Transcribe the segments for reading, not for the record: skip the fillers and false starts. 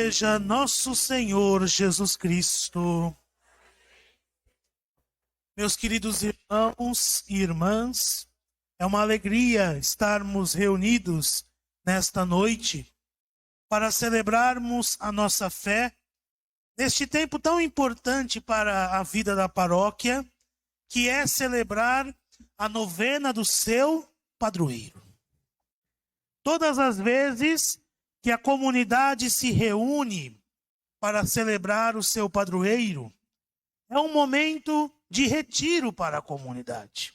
Seja nosso Senhor Jesus Cristo. Meus queridos irmãos e irmãs, é uma alegria estarmos reunidos nesta noite para celebrarmos a nossa fé neste tempo tão importante para a vida da paróquia, que é celebrar a novena do seu padroeiro. Todas as vezes que a comunidade se reúne para celebrar o seu padroeiro, é um momento de retiro para a comunidade.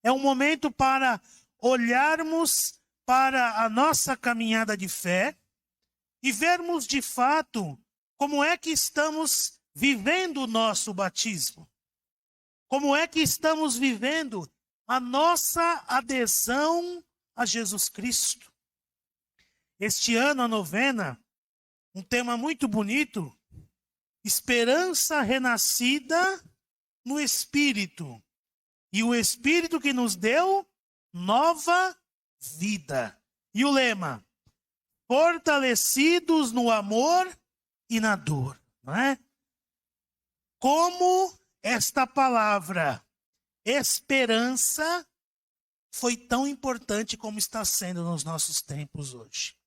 É um momento para olharmos para a nossa caminhada de fé e vermos de fato como é que estamos vivendo o nosso batismo. Como é que estamos vivendo a nossa adesão a Jesus Cristo. Este ano, a novena, um tema muito bonito, esperança renascida no Espírito. E o Espírito que nos deu nova vida. E o lema, fortalecidos no amor e na dor. Não é? Como esta palavra, esperança, foi tão importante como está sendo nos nossos tempos hoje.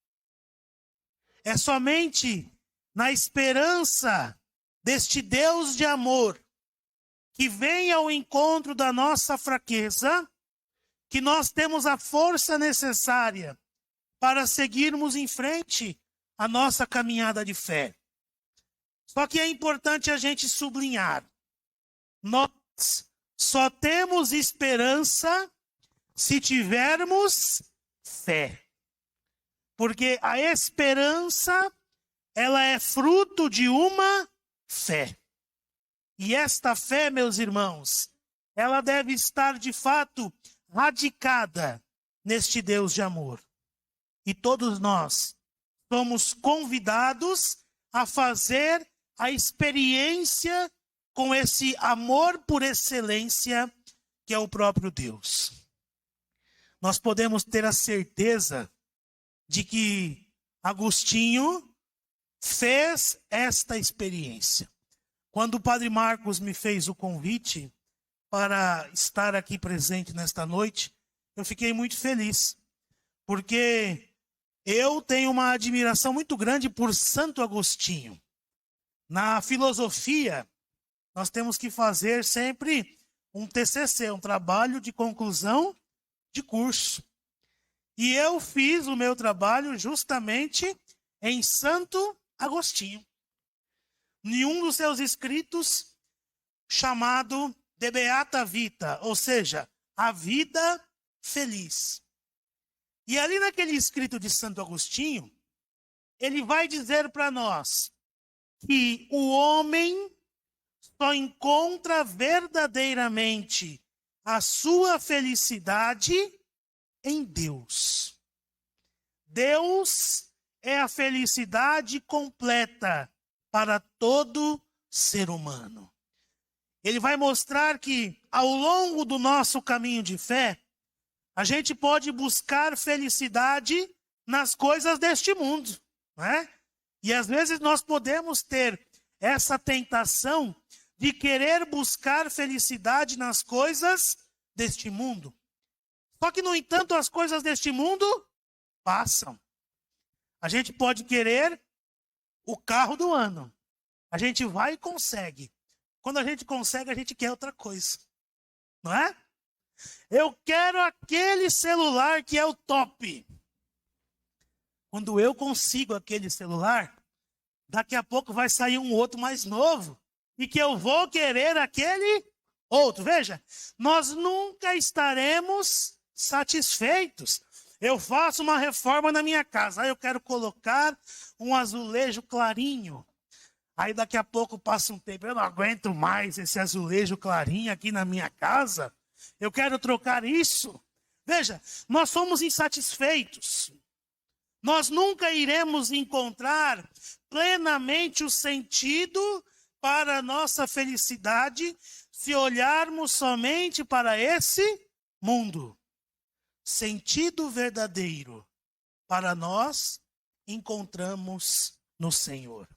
É somente na esperança deste Deus de amor, que vem ao encontro da nossa fraqueza, que nós temos a força necessária para seguirmos em frente a nossa caminhada de fé. Só que é importante a gente sublinhar, nós só temos esperança se tivermos fé. Porque a esperança, ela é fruto de uma fé. E esta fé, meus irmãos, ela deve estar de fato radicada neste Deus de amor. E todos nós somos convidados a fazer a experiência com esse amor por excelência que é o próprio Deus. Nós podemos ter a certeza de que Agostinho fez esta experiência. Quando o Padre Marcos me fez o convite para estar aqui presente nesta noite, eu fiquei muito feliz, porque eu tenho uma admiração muito grande por Santo Agostinho. Na filosofia, nós temos que fazer sempre um TCC, um trabalho de conclusão de curso. E eu fiz o meu trabalho justamente em Santo Agostinho. Em um dos seus escritos, chamado De Beata Vita, ou seja, a vida feliz. E ali naquele escrito de Santo Agostinho, ele vai dizer para nós que o homem só encontra verdadeiramente a sua felicidade em Deus. Deus é a felicidade completa para todo ser humano. Ele vai mostrar que, ao longo do nosso caminho de fé, a gente pode buscar felicidade nas coisas deste mundo, não é? E às vezes nós podemos ter essa tentação de querer buscar felicidade nas coisas deste mundo. Só que, no entanto, as coisas deste mundo passam. A gente pode querer o carro do ano. A gente vai e consegue. Quando a gente consegue, a gente quer outra coisa. Não é? Eu quero aquele celular que é o top. Quando eu consigo aquele celular, daqui a pouco vai sair um outro mais novo. E que eu vou querer aquele outro. Veja, nós nunca estaremos satisfeitos. Eu faço uma reforma na minha casa. Aí eu quero colocar um azulejo clarinho. Aí daqui a pouco passa um tempo. Eu não aguento mais esse azulejo clarinho aqui na minha casa. Eu quero trocar isso. Veja, nós somos insatisfeitos. Nós nunca iremos encontrar plenamente o sentido para a nossa felicidade se olharmos somente para esse mundo. Sentido verdadeiro para nós encontramos no Senhor.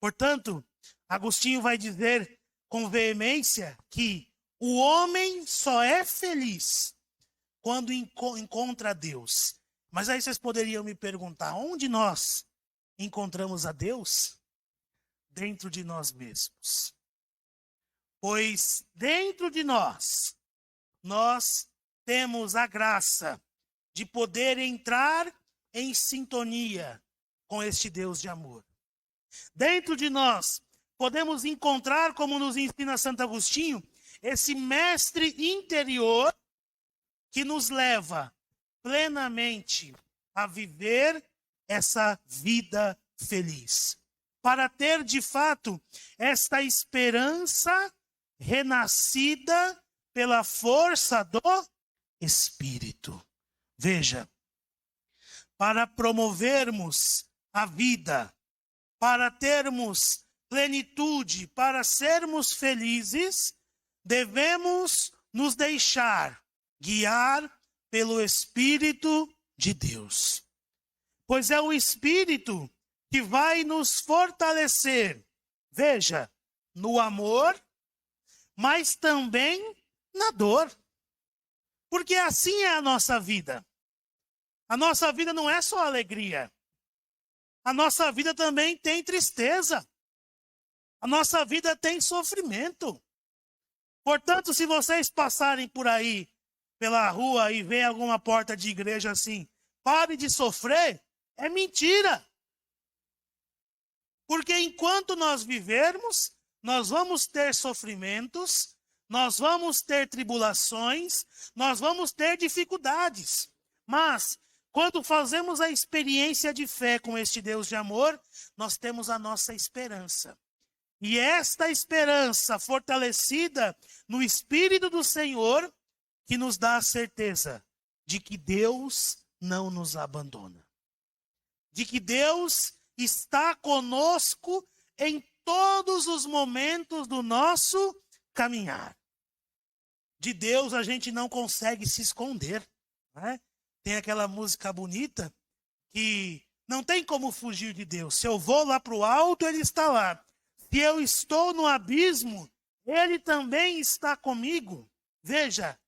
Portanto, Agostinho vai dizer com veemência que o homem só é feliz quando encontra Deus. Mas aí vocês poderiam me perguntar, onde nós encontramos a Deus? Dentro de nós mesmos. Pois dentro de nós temos a graça de poder entrar em sintonia com este Deus de amor. Dentro de nós, podemos encontrar, como nos ensina Santo Agostinho, esse mestre interior que nos leva plenamente a viver essa vida feliz. Para ter, de fato, esta esperança renascida pela força do Espírito. Veja, para promovermos a vida, para termos plenitude, para sermos felizes, devemos nos deixar guiar pelo Espírito de Deus. Pois é o Espírito que vai nos fortalecer, veja, no amor, mas também na dor. Porque assim é a nossa vida. A nossa vida não é só alegria. A nossa vida também tem tristeza. A nossa vida tem sofrimento. Portanto, se vocês passarem por aí, pela rua, e ver alguma porta de igreja assim, pare de sofrer, é mentira. Porque enquanto nós vivermos, nós vamos ter sofrimentos, nós vamos ter tribulações, nós vamos ter dificuldades. Mas, quando fazemos a experiência de fé com este Deus de amor, nós temos a nossa esperança. E esta esperança fortalecida no Espírito do Senhor, que nos dá a certeza de que Deus não nos abandona. De que Deus está conosco em todos os momentos do nosso caminhar. De Deus a gente não consegue se esconder, né? Tem aquela música bonita que não tem como fugir de Deus. Se eu vou lá para o alto, Ele está lá. Se eu estou no abismo, Ele também está comigo. Veja,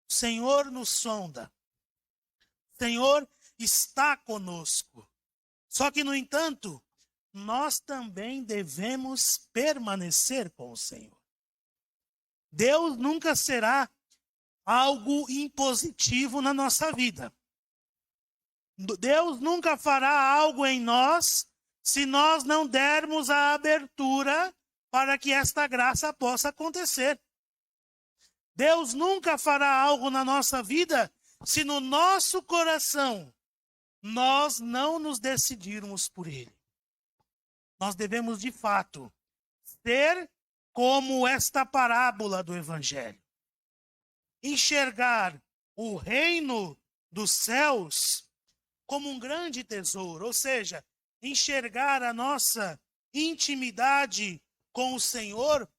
o Senhor nos sonda. O Senhor está conosco. Só que, no entanto, nós também devemos permanecer com o Senhor. Deus nunca será algo impositivo na nossa vida. Deus nunca fará algo em nós se nós não dermos a abertura para que esta graça possa acontecer. Deus nunca fará algo na nossa vida se no nosso coração nós não nos decidirmos por Ele. Nós devemos, de fato, ser como esta parábola do Evangelho. Enxergar o reino dos céus como um grande tesouro, ou seja, enxergar a nossa intimidade com o Senhor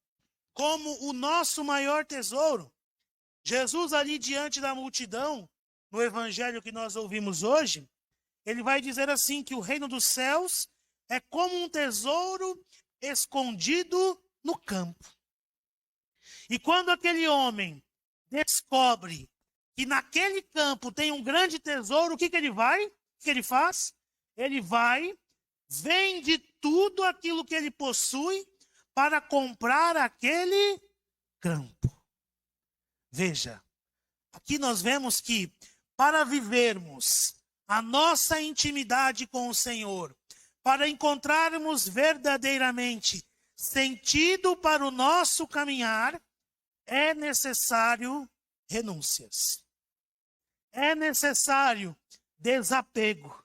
como o nosso maior tesouro. Jesus ali diante da multidão, no Evangelho que nós ouvimos hoje, ele vai dizer assim que o reino dos céus é como um tesouro escondido no campo. E quando aquele homem descobre que naquele campo tem um grande tesouro, o que ele vai? O que ele faz? Ele vai, vende tudo aquilo que ele possui para comprar aquele campo. Veja, aqui nós vemos que para vivermos a nossa intimidade com o Senhor, para encontrarmos verdadeiramente sentido para o nosso caminhar, é necessário renúncias. É necessário desapego.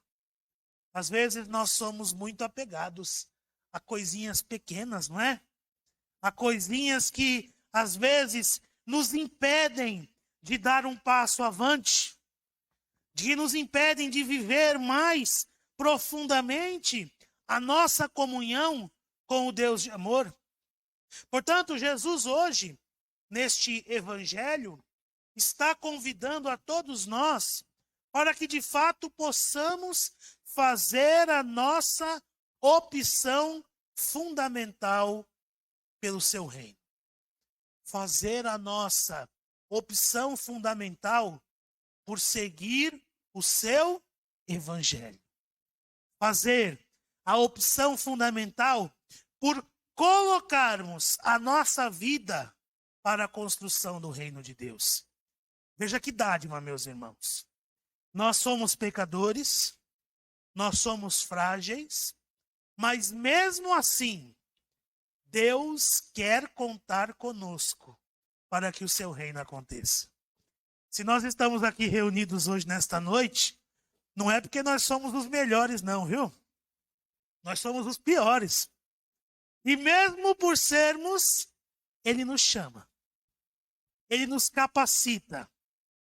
Às vezes nós somos muito apegados a coisinhas pequenas, não é? A coisinhas que às vezes nos impedem de dar um passo avante, que nos impedem de viver mais profundamente a nossa comunhão com o Deus de amor. Portanto, Jesus hoje, neste evangelho, está convidando a todos nós para que de fato possamos fazer a nossa opção fundamental pelo seu reino. Fazer a nossa opção fundamental por seguir o seu evangelho. Fazer a opção fundamental por colocarmos a nossa vida para a construção do reino de Deus. Veja que dádiva, meus irmãos. Nós somos pecadores, nós somos frágeis, mas mesmo assim, Deus quer contar conosco para que o seu reino aconteça. Se nós estamos aqui reunidos hoje nesta noite, não é porque nós somos os melhores não, viu? Nós somos os piores. E mesmo por sermos, Ele nos chama. Ele nos capacita.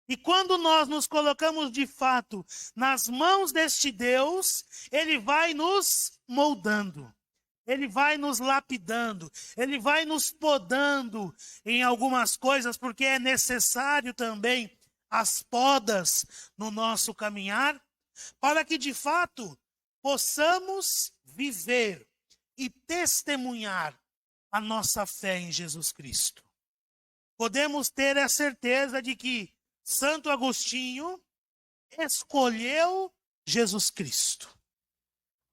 E quando nós nos colocamos de fato nas mãos deste Deus, Ele vai nos moldando. Ele vai nos lapidando. Ele vai nos podando em algumas coisas, porque é necessário também as podas no nosso caminhar, para que de fato possamos viver e testemunhar a nossa fé em Jesus Cristo. Podemos ter a certeza de que Santo Agostinho escolheu Jesus Cristo.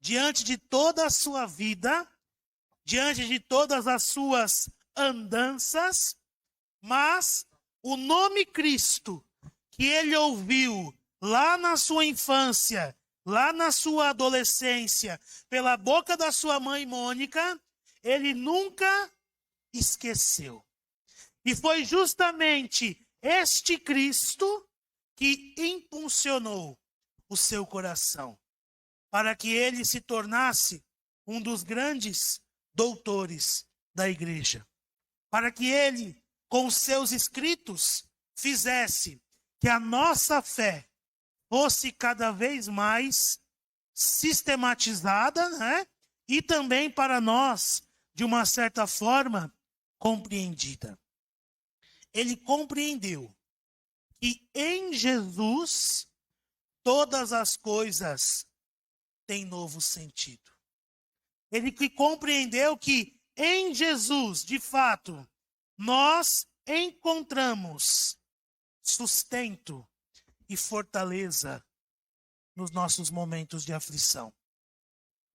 Diante de toda a sua vida, diante de todas as suas andanças, mas o nome Cristo que ele ouviu lá na sua infância, lá na sua adolescência, pela boca da sua mãe Mônica, ele nunca esqueceu. E foi justamente este Cristo que impulsionou o seu coração, para que ele se tornasse um dos grandes doutores da igreja. Para que ele, com os seus escritos, fizesse que a nossa fé fosse cada vez mais sistematizada, né? E também para nós, de uma certa forma, compreendida. Ele compreendeu que em Jesus todas as coisas têm novo sentido. Ele que compreendeu que em Jesus, de fato, nós encontramos sustento e fortaleza nos nossos momentos de aflição.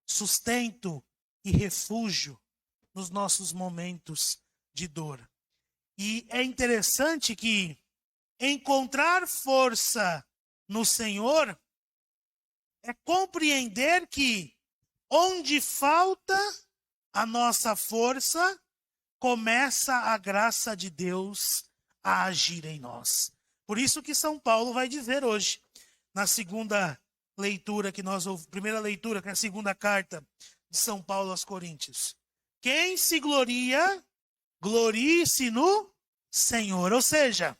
Sustento e refúgio nos nossos momentos de dor. E é interessante que encontrar força no Senhor é compreender que onde falta a nossa força, começa a graça de Deus a agir em nós. Por isso que São Paulo vai dizer hoje, na segunda leitura que nós ouvimos, primeira leitura, que é a segunda carta de São Paulo aos Coríntios. Quem se gloria, glorie-se no Senhor. Ou seja,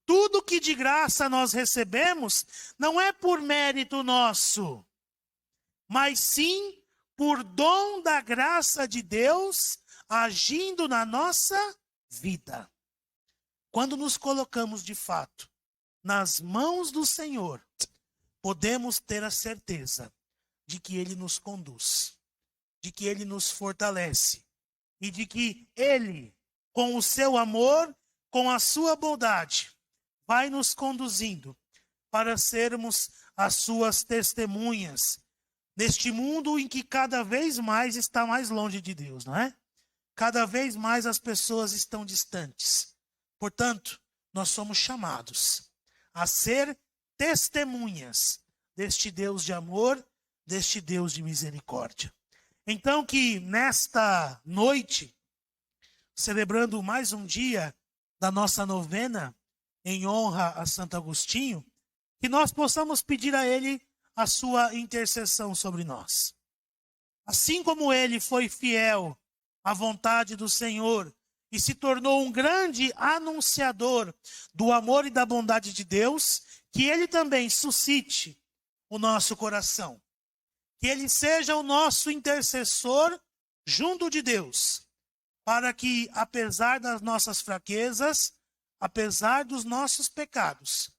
tudo que de graça nós recebemos não é por mérito nosso, mas sim por dom da graça de Deus agindo na nossa vida. Quando nos colocamos de fato nas mãos do Senhor, podemos ter a certeza de que Ele nos conduz, de que Ele nos fortalece e de que Ele, com o seu amor, com a sua bondade, vai nos conduzindo para sermos as suas testemunhas neste mundo em que cada vez mais está mais longe de Deus, não é? Cada vez mais as pessoas estão distantes. Portanto, nós somos chamados a ser testemunhas deste Deus de amor, deste Deus de misericórdia. Então que nesta noite, celebrando mais um dia da nossa novena em honra a Santo Agostinho, que nós possamos pedir a ele a sua intercessão sobre nós. Assim como ele foi fiel à vontade do Senhor e se tornou um grande anunciador do amor e da bondade de Deus, que ele também suscite o nosso coração. Que ele seja o nosso intercessor junto de Deus, para que, apesar das nossas fraquezas, apesar dos nossos pecados,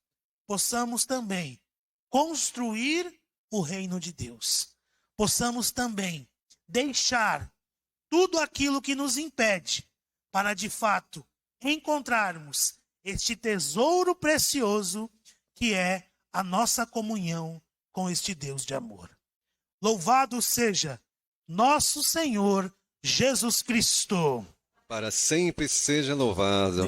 possamos também construir o reino de Deus. possamos também deixar tudo aquilo que nos impede para, de fato, encontrarmos este tesouro precioso que é a nossa comunhão com este Deus de amor. Louvado seja nosso Senhor Jesus Cristo. Para sempre seja louvado.